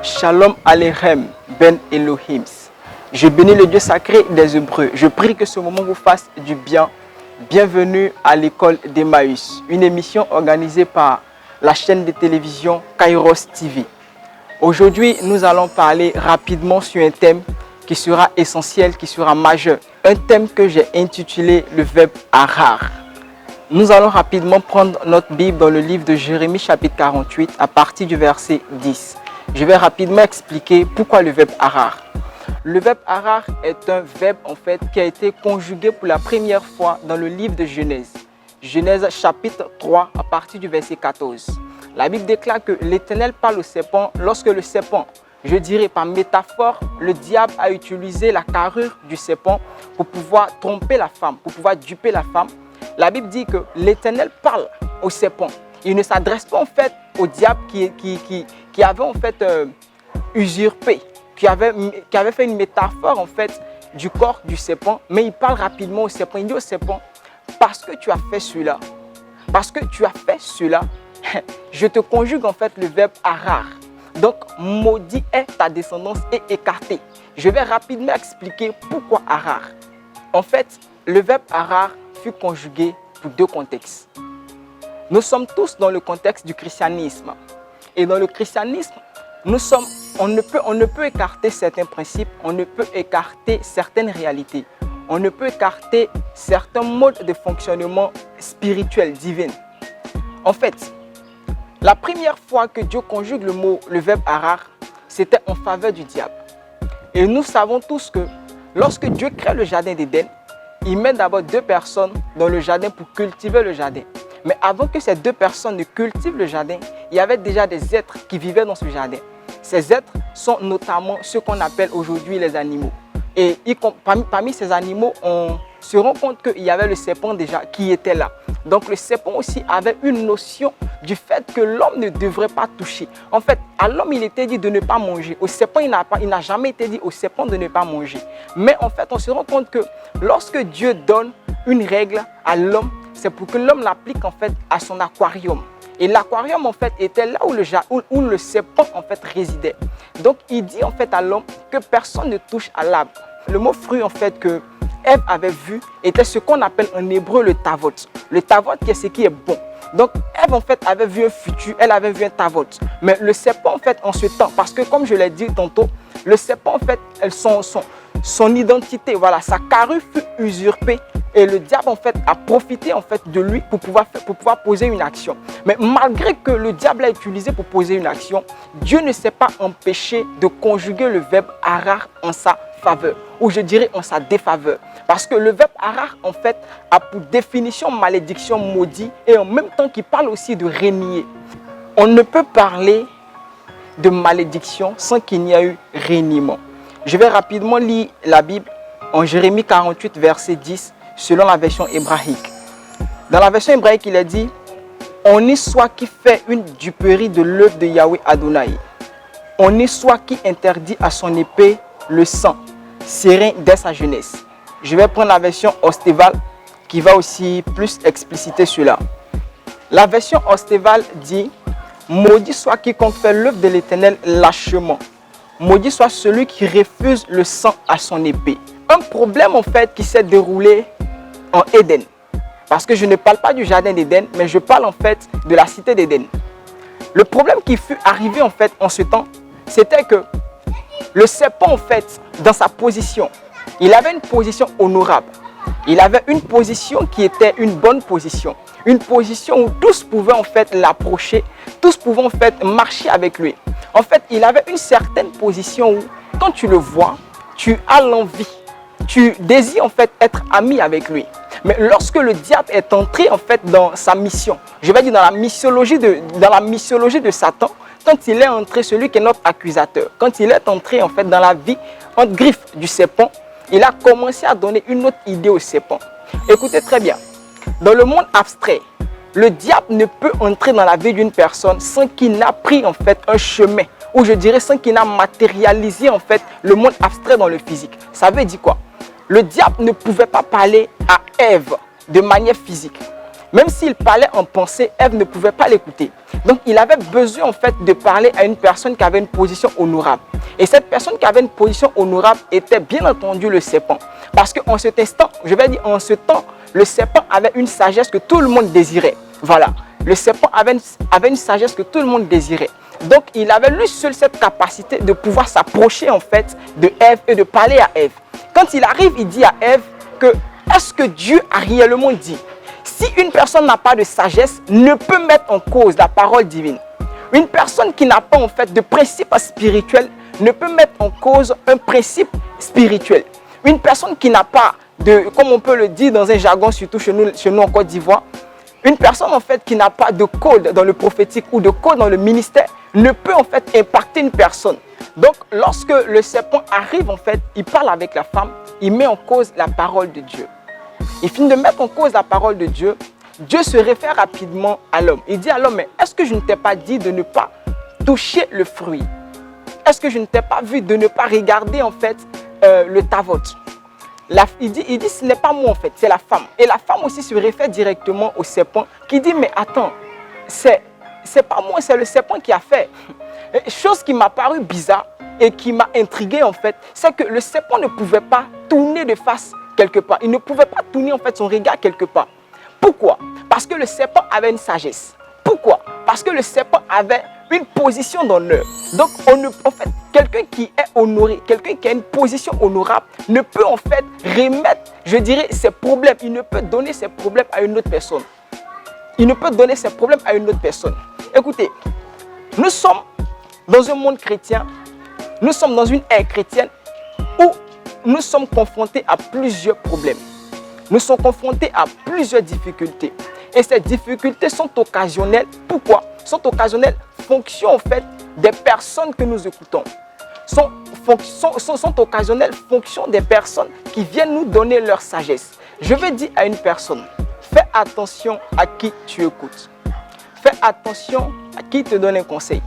Shalom Aleichem Ben Elohim. Je bénis le Dieu sacré des Hébreux. Je prie que ce moment vous fasse du bien. Bienvenue à l'école d'Emmaüs, une émission organisée par la chaîne de télévision Kairos TV. Aujourd'hui, nous allons parler rapidement sur un thème qui sera essentiel, qui sera majeur. Un thème que j'ai intitulé le verbe arar. Nous allons rapidement prendre notre Bible dans le livre de Jérémie chapitre 48 à partir du verset 10. Je vais rapidement expliquer pourquoi le verbe arar. Le verbe arar est un verbe en fait qui a été conjugué pour la première fois dans le livre de Genèse. Genèse chapitre 3 à partir du verset 14. La Bible déclare que l'Éternel parle au serpent lorsque le serpent, je dirais par métaphore, le diable a utilisé la carrure du serpent pour pouvoir tromper la femme, pour pouvoir duper la femme. La Bible dit que l'Éternel parle au serpent. Il ne s'adresse pas en fait au diable qui avait en fait usurpé, qui avait fait une métaphore en fait du corps du serpent, mais il parle rapidement au serpent. Il dit au serpent, parce que tu as fait cela, je te conjugue en fait le verbe arar. Donc, maudit est ta descendance et écartée. Je vais rapidement expliquer pourquoi arar. En fait, le verbe arar fut conjugué pour deux contextes. Nous sommes tous dans le contexte du christianisme. Et dans le christianisme, on ne peut écarter certains principes, on ne peut écarter certaines réalités, on ne peut écarter certains modes de fonctionnement spirituel, divin. En fait, la première fois que Dieu conjugue le verbe arar, c'était en faveur du diable. Et nous savons tous que lorsque Dieu crée le jardin d'Éden, il met d'abord deux personnes dans le jardin pour cultiver le jardin. Mais avant que ces deux personnes ne cultivent le jardin, il y avait déjà des êtres qui vivaient dans ce jardin. Ces êtres sont notamment ceux qu'on appelle aujourd'hui les animaux. Et parmi ces animaux, on se rend compte qu'il y avait le serpent déjà qui était là. Donc le serpent aussi avait une notion du fait que l'homme ne devrait pas toucher. En fait, à l'homme, il était dit de ne pas manger. Au serpent, il n'a jamais été dit au serpent de ne pas manger. Mais en fait, on se rend compte que lorsque Dieu donne une règle à l'homme, c'est pour que l'homme l'applique en fait à son aquarium. Et l'aquarium en fait était là où le serpent en fait résidait. Donc il dit en fait à l'homme que personne ne touche à l'arbre. Le mot fruit en fait que Ève avait vu était ce qu'on appelle en hébreu le tavot. Le tavot qui est ce qui est bon. Donc Ève en fait avait vu un futur, elle avait vu un tavot. Mais le serpent en fait en ce temps, parce que comme je l'ai dit tantôt, le serpent en fait, son identité, voilà, sa carrure fut usurpée. Et le diable en fait a profité en fait de lui pour pouvoir poser une action. Mais malgré que le diable l'a utilisé pour poser une action, Dieu ne s'est pas empêché de conjuguer le verbe arar en sa faveur, ou je dirais en sa défaveur. Parce que le verbe arar en fait a pour définition malédiction, maudit, et en même temps qu'il parle aussi de régner. On ne peut parler de malédiction sans qu'il n'y ait eu régnement. Je vais rapidement lire la Bible en Jérémie 48 verset 10 selon la version hébraïque. Dans la version hébraïque, il est dit « On y soit qui fait une duperie de l'œuvre de Yahweh Adonai. On y soit qui interdit à son épée le sang, serein dès sa jeunesse. » Je vais prendre la version Ostéval qui va aussi plus expliciter cela. La version Ostéval dit « Maudit soit quiconque fait l'œuvre de l'Éternel lâchement. Maudit soit celui qui refuse le sang à son épée. » Un problème en fait qui s'est déroulé en Éden. Parce que je ne parle pas du jardin d'Éden, mais je parle en fait de la cité d'Éden. Le problème qui fut arrivé en fait en ce temps, c'était que le serpent en fait, dans sa position, il avait une position honorable. Il avait une position qui était une bonne position. Une position où tous pouvaient en fait l'approcher, tous pouvaient en fait marcher avec lui. En fait, il avait une certaine position où, quand tu le vois, tu as l'envie, tu désires en fait être ami avec lui. Mais lorsque le diable est entré en fait dans sa mission, je vais dire dans la missiologie de Satan, quand il est entré, celui qui est notre accusateur, quand il est entré en fait dans la vie entre griffes du serpent, il a commencé à donner une autre idée au serpent. Écoutez très bien, dans le monde abstrait, le diable ne peut entrer dans la vie d'une personne sans qu'il n'ait pris en fait un chemin, ou je dirais sans qu'il n'ait matérialisé en fait le monde abstrait dans le physique. Ça veut dire quoi? Le diable ne pouvait pas parler à Ève de manière physique. Même s'il parlait en pensée, Ève ne pouvait pas l'écouter. Donc, il avait besoin en fait de parler à une personne qui avait une position honorable. Et cette personne qui avait une position honorable était bien entendu le serpent. Parce qu'en cet instant, je vais dire en ce temps, le serpent avait une sagesse que tout le monde désirait. Voilà, le serpent avait une sagesse que tout le monde désirait. Donc, il avait lui seul cette capacité de pouvoir s'approcher en fait de Ève et de parler à Ève. Quand il arrive, il dit à Ève que est-ce que Dieu a réellement dit? Si une personne n'a pas de sagesse, ne peut mettre en cause la parole divine. Une personne qui n'a pas en fait de principe spirituel ne peut mettre en cause un principe spirituel. Une personne qui n'a pas de, comme on peut le dire dans un jargon, surtout chez nous en Côte d'Ivoire, une personne en fait qui n'a pas de code dans le prophétique ou de code dans le ministère ne peut en fait impacter une personne. Donc lorsque le serpent arrive en fait, il parle avec la femme, il met en cause la parole de Dieu. Il finit de mettre en cause la parole de Dieu. Dieu se réfère rapidement à l'homme. Il dit à l'homme, mais est-ce que je ne t'ai pas dit de ne pas toucher le fruit? Est-ce que je ne t'ai pas vu de ne pas regarder en fait le tavot? Il dit, ce n'est pas moi en fait, c'est la femme. Et la femme aussi se réfère directement au serpent qui dit, mais attends, c'est pas moi, c'est le serpent qui a fait. Chose qui m'a paru bizarre et qui m'a intrigué en fait, c'est que le serpent ne pouvait pas tourner de face quelque part. Il ne pouvait pas tourner en fait son regard quelque part. Pourquoi? Parce que le serpent avait une sagesse. Pourquoi? Parce que le serpent avait une position d'honneur. Donc, en fait, quelqu'un qui est honoré, quelqu'un qui a une position honorable, ne peut en fait remettre, je dirais, ses problèmes. Il ne peut donner ses problèmes à une autre personne. Il ne peut donner ses problèmes à une autre personne. Écoutez, nous sommes dans un monde chrétien, nous sommes dans une ère chrétienne où nous sommes confrontés à plusieurs problèmes. Nous sommes confrontés à plusieurs difficultés. Et ces difficultés sont occasionnelles. Pourquoi? Sont occasionnelles fonction en fait des personnes que nous écoutons. Sont occasionnelles fonction des personnes qui viennent nous donner leur sagesse. Je vais dire à une personne, fais attention à qui tu écoutes. Fais attention à qui te donne un conseil.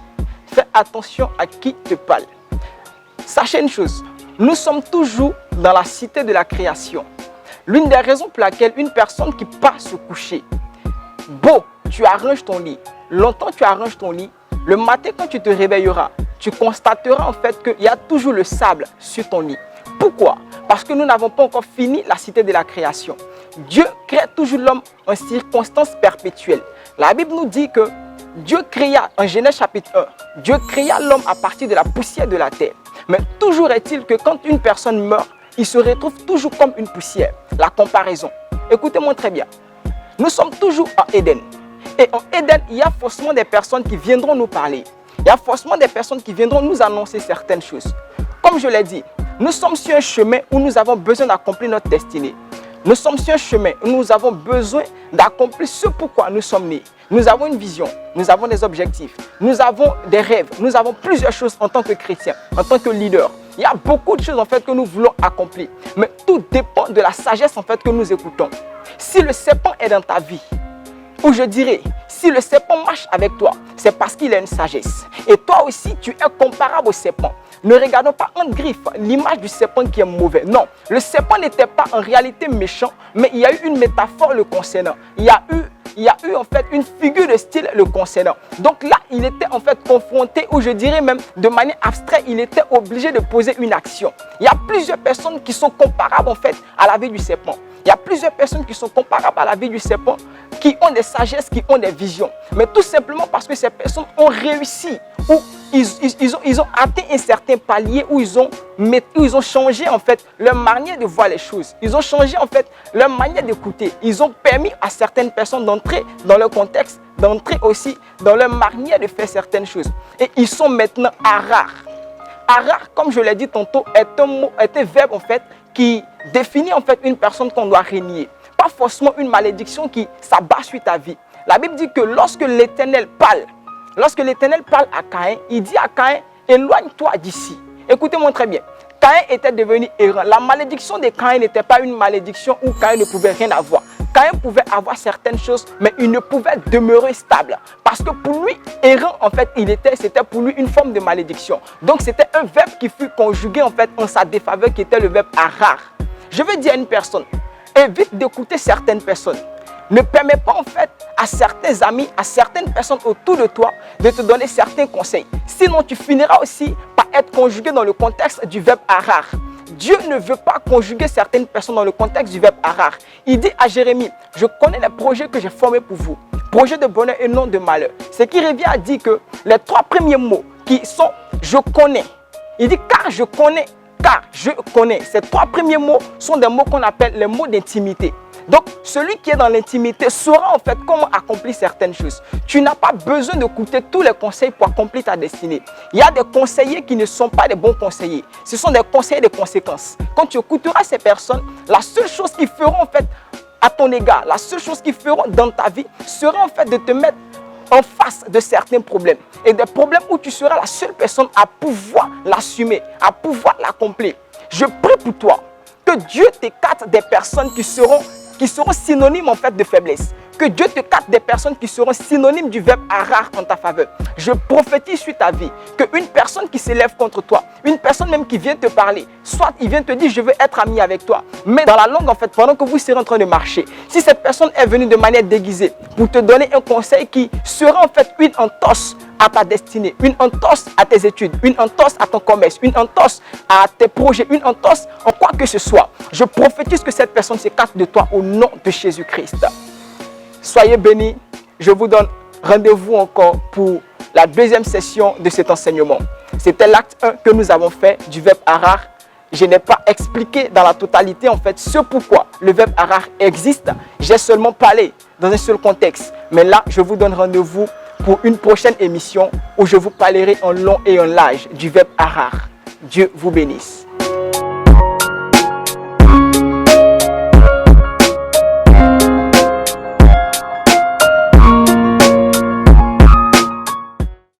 Fais attention à qui te parle. Sachez une chose, nous sommes toujours dans la cité de la création. L'une des raisons pour laquelle une personne qui part se coucher, tu arranges ton lit, longtemps tu arranges ton lit, le matin quand tu te réveilleras, tu constateras en fait qu'il y a toujours le sable sur ton lit. Pourquoi? Parce que nous n'avons pas encore fini la cité de la création. Dieu crée toujours l'homme en circonstance perpétuelle. La Bible nous dit que Dieu créa, en Genèse chapitre 1, Dieu créa l'homme à partir de la poussière de la terre. Mais toujours est-il que quand une personne meurt, il se retrouve toujours comme une poussière. La comparaison. Écoutez-moi très bien. Nous sommes toujours en Éden. Et en Éden, il y a forcément des personnes qui viendront nous parler. Il y a forcément des personnes qui viendront nous annoncer certaines choses. Comme je l'ai dit, nous sommes sur un chemin où nous avons besoin d'accomplir notre destinée. Nous sommes sur un chemin où nous avons besoin d'accomplir ce pourquoi nous sommes nés. Nous avons une vision, nous avons des objectifs, nous avons des rêves, nous avons plusieurs choses en tant que chrétiens, en tant que leader. Il y a beaucoup de choses en fait que nous voulons accomplir. Mais tout dépend de la sagesse en fait que nous écoutons. Si le serpent est dans ta vie, ou je dirais, si le serpent marche avec toi, c'est parce qu'il a une sagesse. Et toi aussi, tu es comparable au serpent. Ne regardons pas en griffe l'image du serpent qui est mauvais. Non, le serpent n'était pas en réalité méchant, mais il y a eu une métaphore le concernant. Il y a eu en fait une figure de style le concernant. Donc là, il était en fait confronté, ou je dirais même de manière abstraite, il était obligé de poser une action. Il y a plusieurs personnes qui sont comparables en fait à la vie du serpent. Il y a plusieurs personnes qui sont comparables à la vie du serpent, qui ont des sagesses, qui ont des visions. Mais tout simplement parce que ces personnes ont réussi, ou ils ont atteint un certain palier, où ils ont changé en fait leur manière de voir les choses. Ils ont changé en fait leur manière d'écouter. Ils ont permis à certaines personnes d'entrer dans leur contexte, d'entrer aussi dans leur manière de faire certaines choses. Et ils sont maintenant rares. Arar, comme je l'ai dit tantôt, est un verbe en fait qui définit en fait une personne qu'on doit régner. Pas forcément une malédiction qui s'abat sur ta vie. La Bible dit que lorsque l'Éternel parle à Caïn, il dit à Caïn, éloigne-toi d'ici. Écoutez-moi très bien. Caïn était devenu errant. La malédiction de Caïn n'était pas une malédiction où Caïn ne pouvait rien avoir. Caïn pouvait avoir certaines choses, mais il ne pouvait demeurer stable. Parce que pour lui, errant, en fait, c'était pour lui une forme de malédiction. Donc, c'était un verbe qui fut conjugué, en fait, en sa défaveur, qui était le verbe arar. Je veux dire à une personne, évite d'écouter certaines personnes. Ne permets pas en fait à certains amis, à certaines personnes autour de toi de te donner certains conseils. Sinon, tu finiras aussi par être conjugué dans le contexte du verbe harar. Dieu ne veut pas conjuguer certaines personnes dans le contexte du verbe harar. Il dit à Jérémie, je connais les projets que j'ai formés pour vous. Projet de bonheur et non de malheur. Ce qui revient à dire que les 3 premiers mots qui sont je connais. Il dit car je connais, car je connais. Ces 3 premiers mots sont des mots qu'on appelle les mots d'intimité. Donc, celui qui est dans l'intimité saura en fait comment accomplir certaines choses. Tu n'as pas besoin d'écouter tous les conseils pour accomplir ta destinée. Il y a des conseillers qui ne sont pas des bons conseillers. Ce sont des conseillers de conséquences. Quand tu écouteras ces personnes, la seule chose qu'ils feront en fait à ton égard, la seule chose qu'ils feront dans ta vie sera en fait de te mettre en face de certains problèmes. Et des problèmes où tu seras la seule personne à pouvoir l'assumer, à pouvoir l'accomplir. Je prie pour toi que Dieu t'écarte des personnes qui seront synonymes en fait de faiblesse. Que Dieu te carte des personnes qui seront synonymes du verbe harar en ta faveur. Je prophétise sur ta vie qu'une personne qui s'élève contre toi, une personne même qui vient te parler, soit il vient te dire je veux être ami avec toi, mais dans la langue en fait, pendant que vous serez en train de marcher, si cette personne est venue de manière déguisée pour te donner un conseil qui sera en fait une entorse à ta destinée, une entorse à tes études, une entorse à ton commerce, une entorse à tes projets, une entorse en quoi que ce soit, je prophétise que cette personne s'écarte de toi au nom de Jésus-Christ. Soyez bénis. Je vous donne rendez-vous encore pour la deuxième session de cet enseignement. C'était l'acte 1 que nous avons fait du verbe harar. Je n'ai pas expliqué dans la totalité en fait ce pourquoi le verbe harar existe. J'ai seulement parlé dans un seul contexte. Mais là, je vous donne rendez-vous pour une prochaine émission où je vous parlerai en long et en large du verbe harar. Dieu vous bénisse.